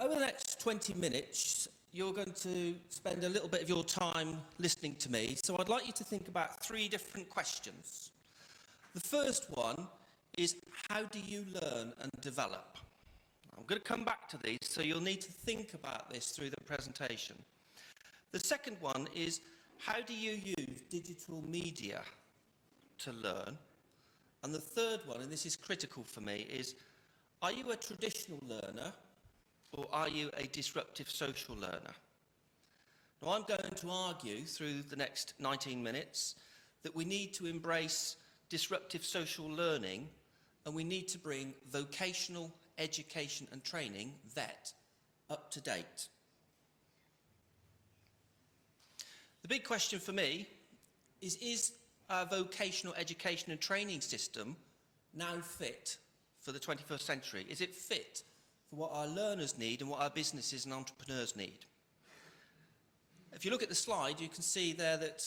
Over the next 20 minutes, you're going to spend a little bit of your time listening to me. So I'd like you to think about 3 different questions. The first one is, how do you learn and develop? I'm going to come back to these, so you'll need to think about this through the presentation. The second one is, how do you use digital media to learn? And the third one, and this is critical for me, is, are you a traditional learner or are you a disruptive social learner? Now, I'm going to argue through the next 19 minutes that we need to embrace disruptive social learning, and we need to bring vocational education and training, VET, up to date. The big question for me is our vocational education and training system now fit for the 21st century? Is it fit for what our learners need and what our businesses and entrepreneurs need? If you look at the slide, you can see there that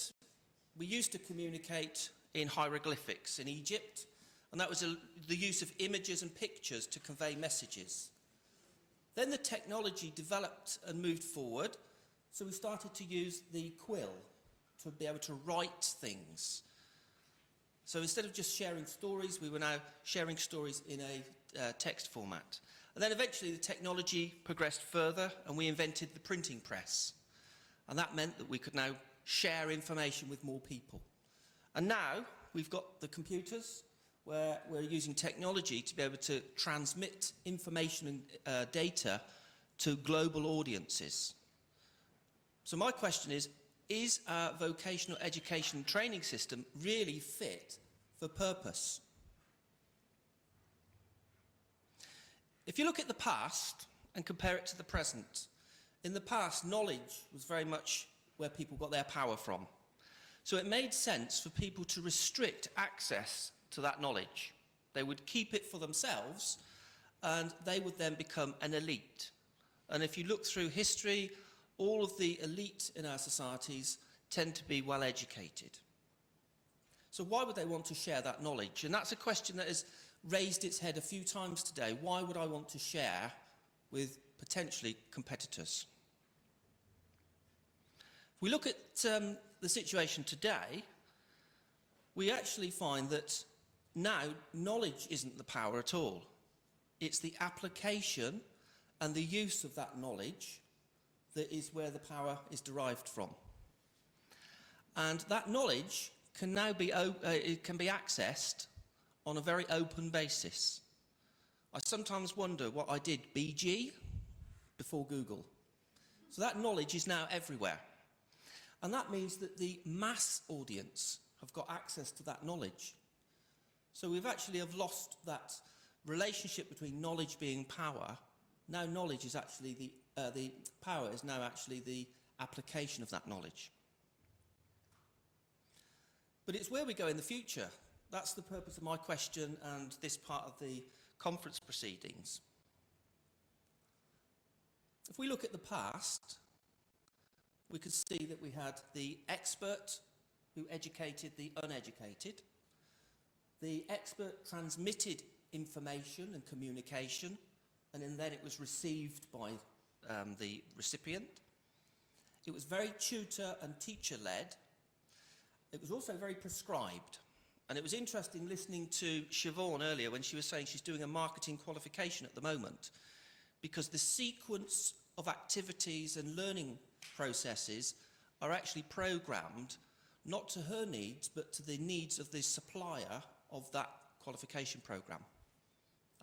we used to communicate in hieroglyphics in Egypt, and that was the use of images and pictures to convey messages. Then the technology developed and moved forward, so we started to use the quill to be able to write things. So instead of just sharing stories, we were now sharing stories in a text format. And then eventually the technology progressed further, and we invented the printing press. And that meant that we could now share information with more people. And now we've got the computers, where we're using technology to be able to transmit information and data to global audiences. So my question is our vocational education and training system really fit for purpose? If you look at the past and compare it to the present, in the past, knowledge was very much where people got their power from. So it made sense for people to restrict access to that knowledge. They would keep it for themselves, and they would then become an elite. And if you look through history, all of the elite in our societies tend to be well educated. So why would they want to share that knowledge? And that's a question that has raised its head a few times today. Why would I want to share with potentially competitors? If we look at the situation today, we actually find that now knowledge isn't the power at all. It's the application and the use of that knowledge that is where the power is derived from. And that knowledge can now be accessed on a very open basis. I sometimes wonder what I did BG before Google. So that knowledge is now everywhere. And that means that the mass audience have got access to that knowledge. So we've actually lost that relationship between knowledge being power. Now knowledge is actually the power is now actually the application of that knowledge. But it's where we go in the future. That's the purpose of my question and this part of the conference proceedings. If we look at the past, we could see that we had the expert who educated the uneducated. The expert transmitted information and communication, and then it was received by the recipient. It was very tutor and teacher-led. It was also very prescribed. And it was interesting listening to Siobhan earlier when she was saying she's doing a marketing qualification at the moment, because the sequence of activities and learning processes are actually programmed not to her needs, but to the needs of the supplier of that qualification program.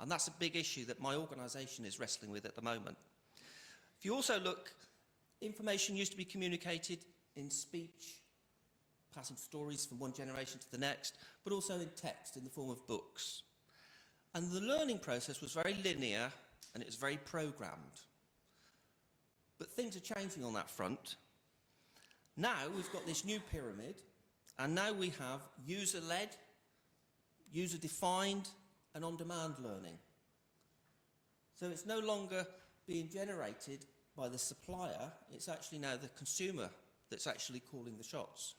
And that's a big issue that my organisation is wrestling with at the moment. If you also look, information used to be communicated in speech, passing stories from one generation to the next, but also in text in the form of books. And the learning process was very linear and it was very programmed. But things are changing on that front. Now we've got this new pyramid, and now we have user-led, user-defined and on-demand learning. So it's no longer being generated by the supplier, it's actually now the consumer that's actually calling the shots.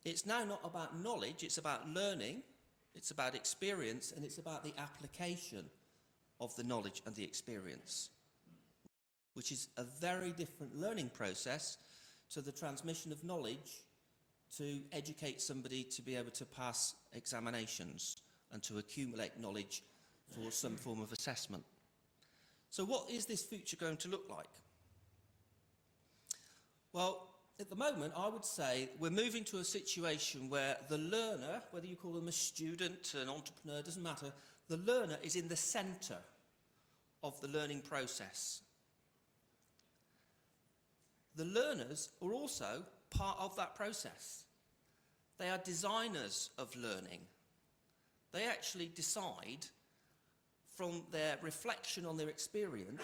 It's now not about knowledge, it's about learning, it's about experience, and it's about the application of the knowledge and the experience. which is a very different learning process to the transmission of knowledge to educate somebody to be able to pass examinations and to accumulate knowledge for some form of assessment. So what is this future going to look like? Well, at the moment, I would say we're moving to a situation where the learner, whether you call them a student, an entrepreneur, doesn't matter, the learner is in the centre of the learning process. The learners are also part of that process. They are designers of learning. They actually decide from their reflection on their experience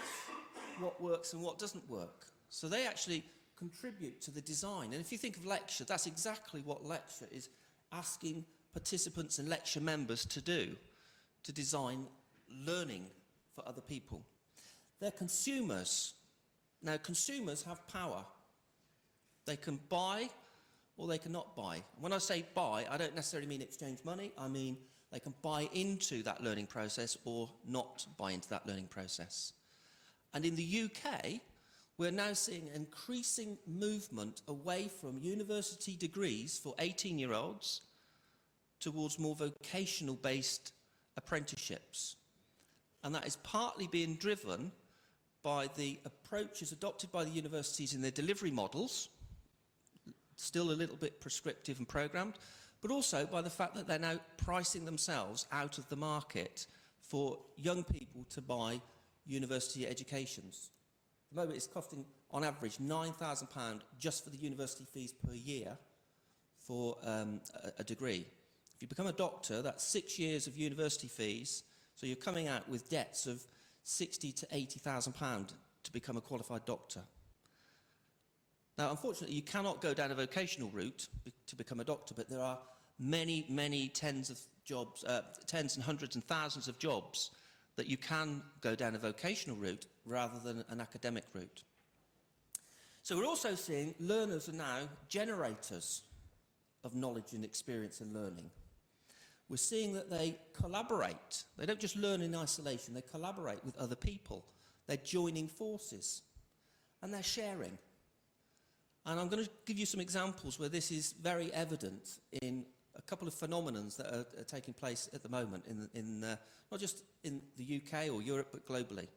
what works and what doesn't work. So they actually contribute to the design. And if you think of LEXSHA, that's exactly what LEXSHA is asking participants and LEXSHA members to do, to design learning for other people. They're consumers. Now, consumers have power. They can buy or they cannot buy. When I say buy, I don't necessarily mean exchange money. I mean they can buy into that learning process or not buy into that learning process. And in the UK, we're now seeing an increasing movement away from university degrees for 18-year-olds towards more vocational-based apprenticeships. And that is partly being driven by the approaches adopted by the universities in their delivery models, still a little bit prescriptive and programmed, but also by the fact that they're now pricing themselves out of the market for young people to buy university educations. At the moment it's costing, on average, £9,000 just for the university fees per year for a degree. If you become a doctor, that's 6 years of university fees, so you're coming out with debts of £60,000 to £80,000 to become a qualified doctor. Now, unfortunately, you cannot go down a vocational route to become a doctor, but there are many, many tens and hundreds and thousands of jobs that you can go down a vocational route rather than an academic route. So we're also seeing learners are now generators of knowledge and experience and learning. We're seeing that they collaborate. They don't just learn in isolation, they collaborate with other people. They're joining forces and they're sharing. And I'm going to give you some examples where this is very evident in a couple of phenomena that are taking place at the moment, not just in the UK or Europe, but globally.